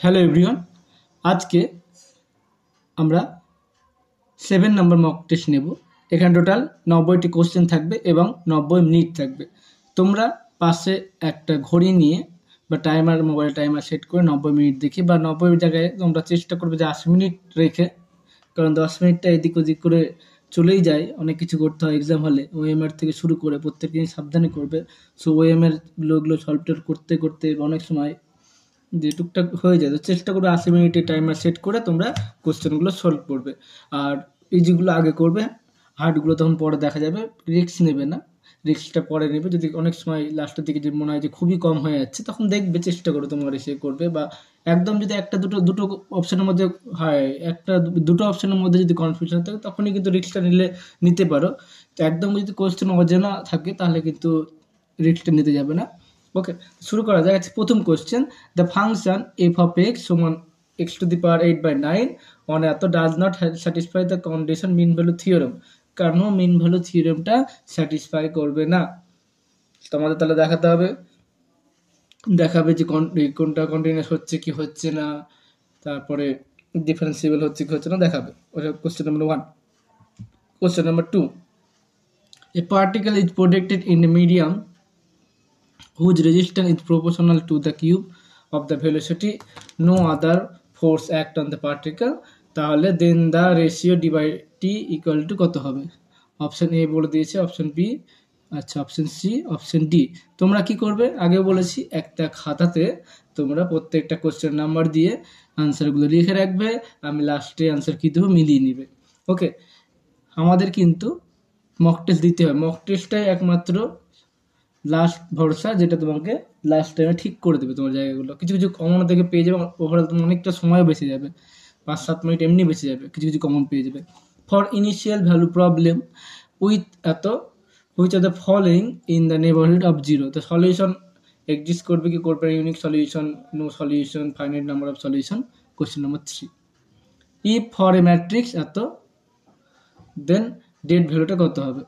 Hello everyone, আজকে আমরা 7 নম্বর mock test নেব। এখানে টোটাল 90টি কোশ্চেন থাকবে এবং 90 মিনিট থাকবে। তোমরা পাশে একটা ঘড়ি নিয়ে বা মোবাইল টাইমার সেট করে 90 মিনিট দেখে বা 90 জায়গায় তোমরা চেষ্টা করবে যে 80 মিনিট রেখে, কারণ 10 মিনিটটা এদিক ওদিক করে চলেই যায়, অনেক কিছু করতে হয় এক্সাম হলে। ওএমআর থেকে শুরু করে প্রত্যেক দিন সাবধানে করবে। সো ওএমআর গুলো সলভ করতে করতে অনেক সময় যে টুকটাক হয়ে যায়, তো চেষ্টা করবে 80 মিনিটের টাইমার সেট করে তোমরা কোশ্চেনগুলো সলভ করবে। আর ইজিগুলো আগে করবে, হার্ডগুলো তখন পরে দেখা যাবে। রিস্ক নেবে না, রিস্কটা পরে নেবে। যদি অনেক সময় লাস্টের দিকে যে মনে হয় যে খুবই কম হয়ে যাচ্ছে, তখন দেখবে, চেষ্টা করো তোমার এসে করবে। বা একদম যদি একটা দুটো অপশনের মধ্যে হয়, দুটো অপশনের মধ্যে যদি কনফিউশন থাকে, তখনই কিন্তু রিস্কটা নিতে পারো। তো একদম যদি কোশ্চেন অজানা থাকে, তাহলে কিন্তু রিস্কটা নিতে যাবে না। ওকে, শুরু করা যাক। প্রথম question, the function F of X সমান X to the power 8/9 on এত does not satisfy the condition mean value theorem. কারণ মিন ভ্যালু থিওরেমটা স্যাটিসফাই করবে না। তোমাদের তাহলে দেখাবে যে কোনটা কন্টিনিউয়াস হচ্ছে কি হচ্ছে না, তারপরে ডিফারেন্সিয়েবল হচ্ছে কি হচ্ছে না দেখাবে। ওটা question number 1। Question number 2, A particle is protected in a medium whose resistance is proportional to the cube of the velocity, no other force act on the particle, তাহলে then the ratio divide T equal to কত হবে? Option A বলে দিয়েছে, option B, আচ্ছা option C, option D. তোমরা কি করবে? আগে বলেছি, একটা খাতাতে তোমরা প্রত্যেকটা কোশ্চেন নাম্বার দিয়ে আনসারগুলো লিখে রাখবে। আমি লাস্টে আনসার কি দেবো মিলিয়ে নিবে। ওকে, আমাদের কিন্তু মক টেস্ট দিতে হয়। মক টেস্টটাই একমাত্র লাস্ট ভরসা, যেটা তোমাকে লাস্ট টাইমে ঠিক করে দেবে তোমার জায়গাগুলো। কিছু কিছু কমন থেকে পেয়ে যাবে, ওভারঅল তোমার অনেকটা সময় বেঁচে যাবে, 5-7 মিনিট এমনি বেঁচে যাবে, কিছু কিছু কমন পেয়ে যাবে। For initial value problem with এত which are the following in the neighbourhood of zero, তো সলিউশন এক্সিস্ট করবে কি করবে? Unique solution, no solution, finite number of solution. Question number 3, if for a matrix এত, then date ভ্যালুটা কত হবে?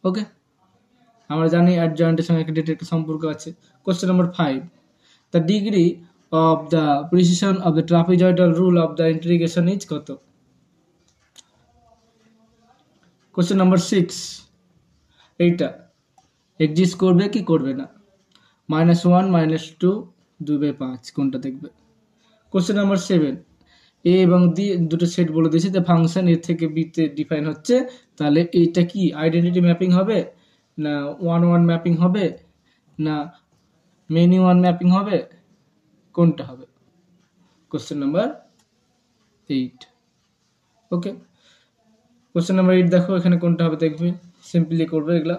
ওকে, আমরা জানি অ্যাডজয়েন্টের সঙ্গে একটা ডেটের একটা সম্পর্ক আছে। Question number 5, the degree of the precision of the trapezoidal rule of the integration is কত? কোশ্চেন নাম্বার 6, এইটা এক্সিস্ট করবে কি করবে না? -1 -2 2/5 কোনটা দেখবে? কোশ্চেন নাম্বার 7, এ এবং ডি দুটো সেট বলে দিয়েছে, যে ফাংশন এ থেকে বিতে ডিফাইন হচ্ছে, তাহলে এইটা কি আইডেন্টিটি ম্যাপিং হবে, না 1-1 ম্যাপিং হবে, না মেনি 1 ম্যাপিং হবে, কোনটা হবে? Question number 8। ওকে, কোশ্চেন নাম্বার 8 দেখো, এখানে কোনটা হবে দেখবে, সিম্পলি করবে এগুলা।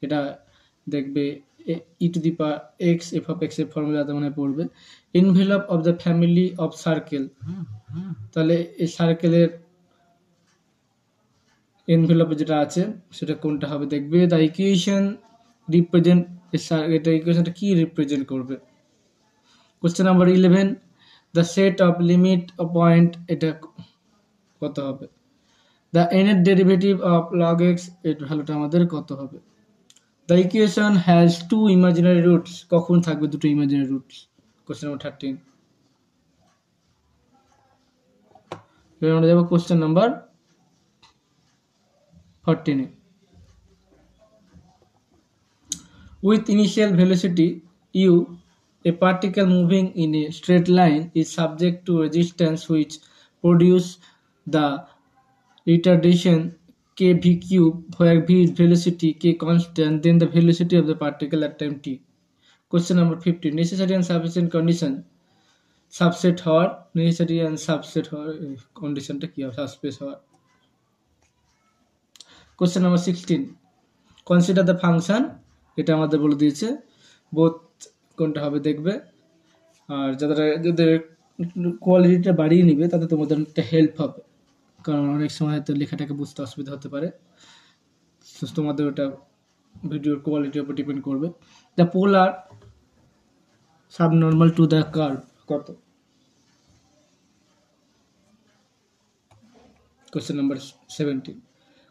এটা দেখবে E to the power X F of X এর ফর্মুলাতে মনে পড়বে। Envelope of the family of circle, তাহলে এই সার্কেলের এনভেলপে যেটা আছে সেটা কোনটা হবে দেখবে। দ্য ইকুয়েশন রিপ্রেজেন্ট, এটা ইকুয়েশনটা কি রিপ্রেজেন্ট করবে? Question number 11, the set of limit of point, এটা কত হবে? The nth derivative of log x, এর ভ্যালুটা আমাদের কত হবে? The equation has to imaginary roots, কখন থাকবে দুটো ইমাজিনারি রুটস? Question number 13। এবার আমরা যাবো কোশ্চেন নাম্বার 14-এ। With initial velocity u, a particle moving in a straight line is subject to resistance which produce the retardation kv cube, where v is velocity, k constant, then the velocity of the particle at time t. Question number 15, necessary and sufficient condition subset হওয়ার, necessary and subset হওয়ার কন্ডিশনটা কি হবে? Subspace হওয়ার। Question number 16, consider the function, এটা আমাদের বলে দিয়েছে, বোথ কোনটা হবে দেখবে। আর যাদের কোয়ালিটিটা বাড়িয়ে নিবে, তাতে তোমাদের একটা হেল্প হবে, কারণ অনেক সময় হয়তো লেখাটাকে বুঝতে অসুবিধা হতে পারে। তোমাদের ওটা ভিডিওর কোয়ালিটির উপর ডিপেন্ড করবে। The polar subnormal to the curve কত? Question number 17।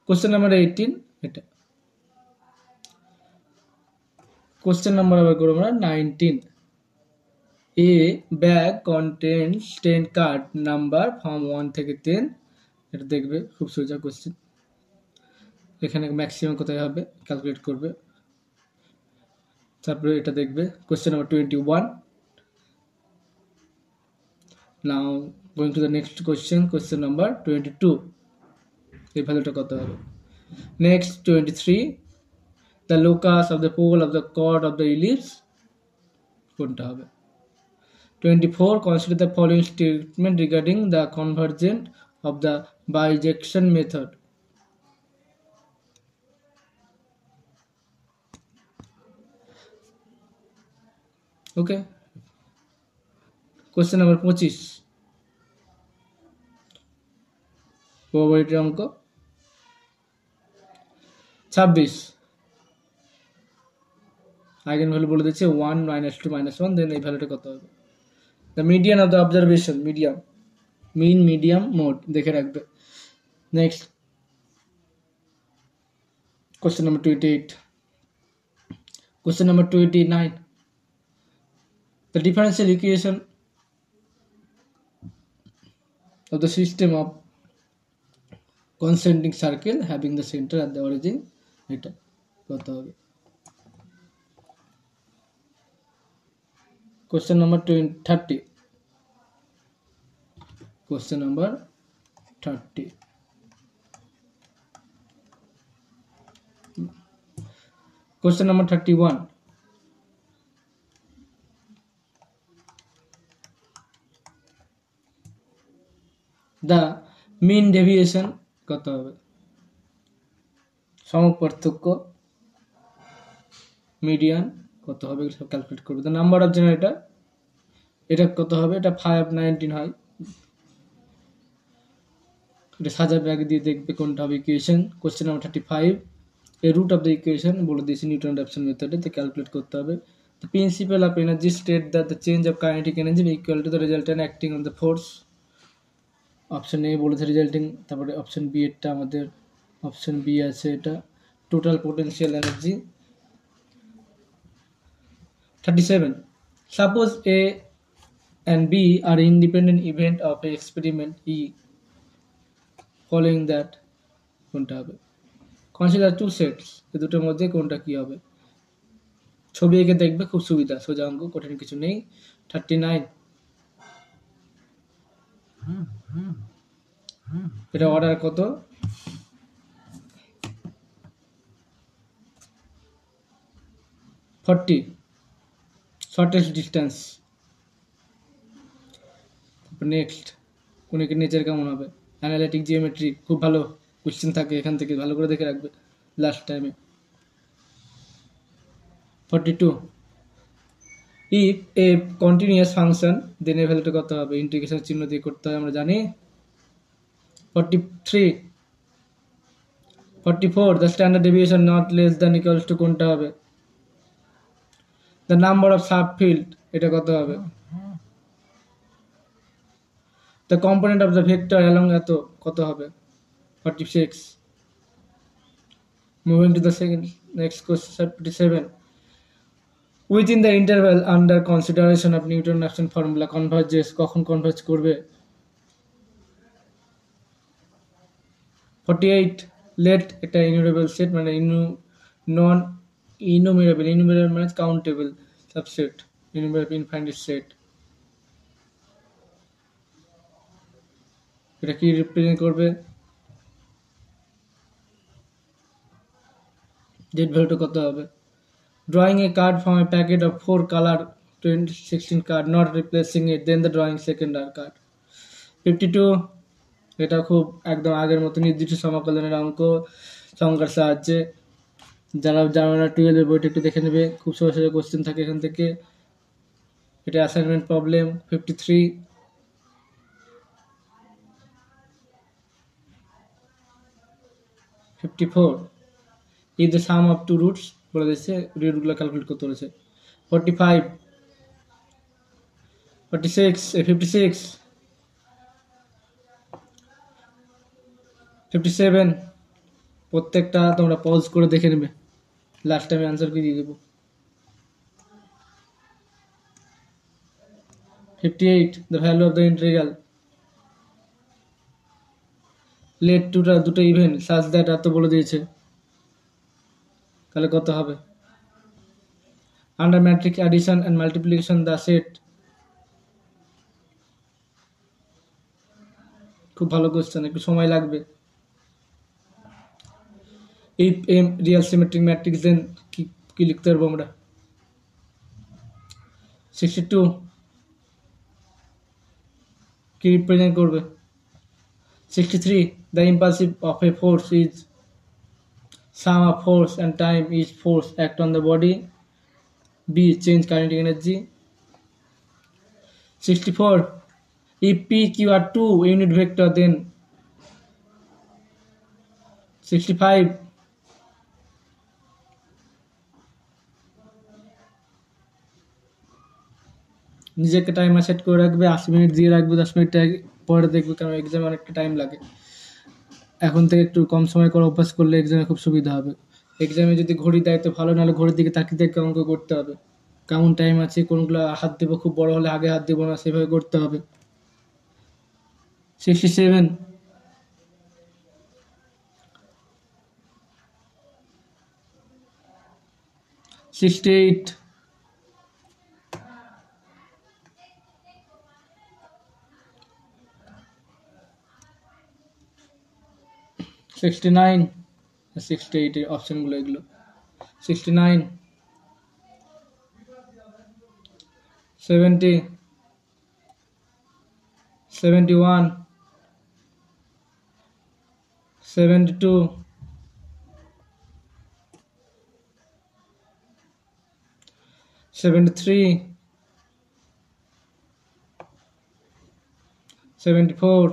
কোশ্চেন নাম্বার 18, এটা। কোশ্চেন নাম্বার আবার করবো আমরা 19। A bag contents 10 card number from 1 থেকে 10, এটা দেখবে, খুব সোজা কোশ্চেন। এখানে ম্যাক্সিমাম কোথায় হবে ক্যালকুলেট করবে। তারপরে এটা দেখবে question number 21। Now going to the next question number 22, এই ভ্যালুটা কত হবে। Next 23, the locus of the pole of the chord of the ellipse, কোনটা হবে। 24, consider the following statement regarding the convergence of the bijection method. Okay. Question number 25, probability অঙ্ক। 26, eigen value বলে দিচ্ছে 1 -2 -1, দেন এই ভ্যালুটা কত হবে। The median of the observation, medium, mean medium mode দেখে রাখবে। Next question number 28, question number 29, the differential equation of the system of concentric circle having the center at the origin, এটা কত হবে। Question number 30, question number 30, question number 31, the mean deviation কত হবে। সমক পার্থক্য, median কত হবে, সব ক্যালকুলেট করবে। দ্য নাম্বার অফ জেনারেটর, এটা কত হবে, এটা 5 19 হয়, এটা সাজাবে আগে দিয়ে দেখবে কোনটা হবে equation. Question number 35, a root of the equation বলে দিয়েছি নিউটন র্যাপসন মেথডে, তো ক্যালকুলেট করতে হবে। The principle of energy state that the change of kinetic energy equal to the resultant acting on the force. Option a বলেছে resulting, তারপরে option B এরটা আমাদের option B আছে, এটা total potential energy. 37, suppose A and B are independent event of a experiment E, following that কোনটা হবে। Consider to sets, এই দুটোর মধ্যে কোনটা কি হবে। ছবি এঁকে দেখবে, খুব সুবিধা, সোজা অঙ্ক, কঠিন কিছু নেই। 39, এটা অর্ডার কত, 40, শর্টেস্ট ডিস্টেন্স। নেক্সট কোণিকের নেচার কেমন হবে, অ্যানালিটিক জিওমেট্রি, খুব ভালো কোশ্চেন থাকে এখান থেকে, ভালো করে দেখে রাখবে লাস্ট টাইমে। 42, if a continuous function then a ভ্যালুটা কত হবে, ইন্টিগ্রেশন চিহ্ন দিয়ে করতে হয় আমরা জানি। 43, 44, the standard deviation not less than equals to কোনটা হবে। The number of sub field, এটা কত হবে। The component of the vector along এত কত হবে। 46, moving to the second next question 47, within the interval under consideration of Newton Raphson formula কনভার্জেস, কখন converge করবে। 48, লেট একটা ইনুমেরেবল সেট, মানে নন ইনুমেরেবল, ইনুমেরেবল মানে countable subset, enumerable infinite set, এটা কি রিপ্রেজেন্ট করবে, জেড ভ্যালুটা কত হবে। Drawing a card from a packet of 4 colour 2016 card, not replacing it, then the drawing second আর কার্ড। 52, এটা খুব একদম আগের মতো নির্দিষ্ট সমাকলনের অঙ্ক সংখ্যার সাহায্যে, যারা জানো না 12 বইটা একটু দেখে নেবে, খুব সহজ সহজ কোশ্চেন থাকে এখান থেকে, এটা assignment problem. 53, if the sum of two roots বলে দিচ্ছে, রুটগুলো ক্যালকুলেট করতে বলেছে। 45, 46, 56, 57, প্রত্যেকটা তোমরা পজ করে দেখে নেবে, লাস্ট টাইমে আনসার কি দিয়ে দেবো। 58 the value of the integral let দুটো ইভেন্ট সাজ দ্যাট এত বলে দিয়েছে, তাহলে কত হবে? Under matrix addition and multiplication the set, খুব ভালো কোশ্চেন, একটু সময় লাগবে। If M real symmetric matrix then কি লিখতে পারবো আমরা? 62 কি রিপ্রেজেন্ট করবে? 63 the impulsive of a force is sum of force and time is force act on the body. B change kinetic energy. 64 if p q are two unit vector then 65 নিজেকে timer set করে রাখবে, 80 minute দিয়ে রাখবে, 10 minute পরে দেখবে, কারণ এক্সামে অনেকটা টাইম লাগে। এখন থেকে একটু কম সময় করে অভ্যাস করলে এক্সামে খুব সুবিধা হবে। এক্সামে যদি ঘড়ি দেয় তো ভালো, নাহলে ঘড়ির দিকে তাকিয়ে দেখে অঙ্ক করতে হবে, কেমন টাইম আছে, কোনগুলো হাত দেবো, খুব বড় হলে আগে হাত দেবো না, সেভাবে করতে হবে। 67 68 69 68 এর অপশনগুলো এগুলো। 69 70 71 72 73 74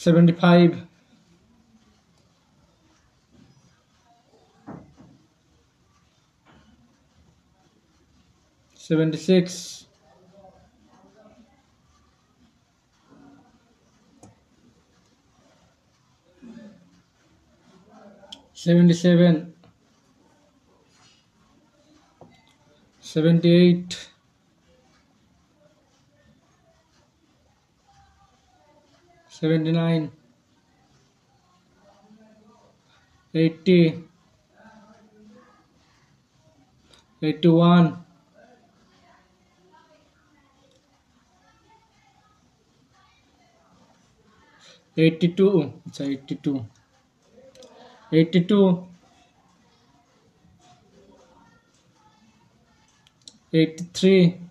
75 76 77 78 79 80 81 82 আচ্ছা 82 82 83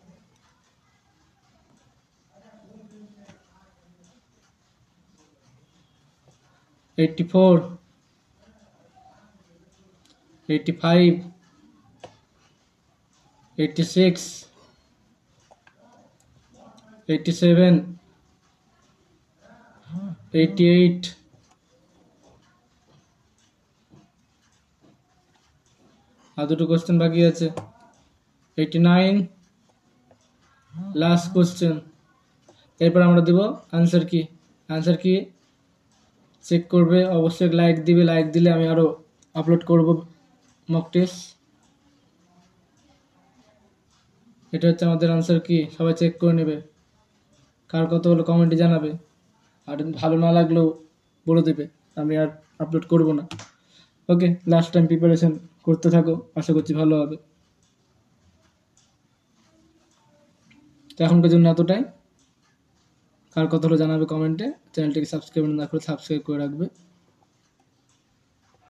84 85 86 87 88 আর দুটো কোশ্চেন বাকি আছে। 89 লাস্ট কোশ্চেন। এরপর আমরা দেব আনসার কি। আনসার কি চেক করবে, অবশ্যই লাইক দিবে, লাইক দিলে আমি আরো আপলোড করব মক টেস্ট। এটা হচ্ছে আমাদের আনসার কি, সবাই চেক করে নেবে, কার কত হলো কমেন্টে জানাবে, আর ভালো না লাগলেও বলে দেবে, আমি আর আপলোড করব না। ওকে, লাস্ট টাইম প্রিপারেশন করতে থাকো, আশা করছি ভালো হবে। তো এখনকার জন্য এতটাই, কার কত হলো জানাবে কমেন্টে, চ্যানেলটিকে সাবস্ক্রাইব না করে সাবস্ক্রাইব করে রাখবে।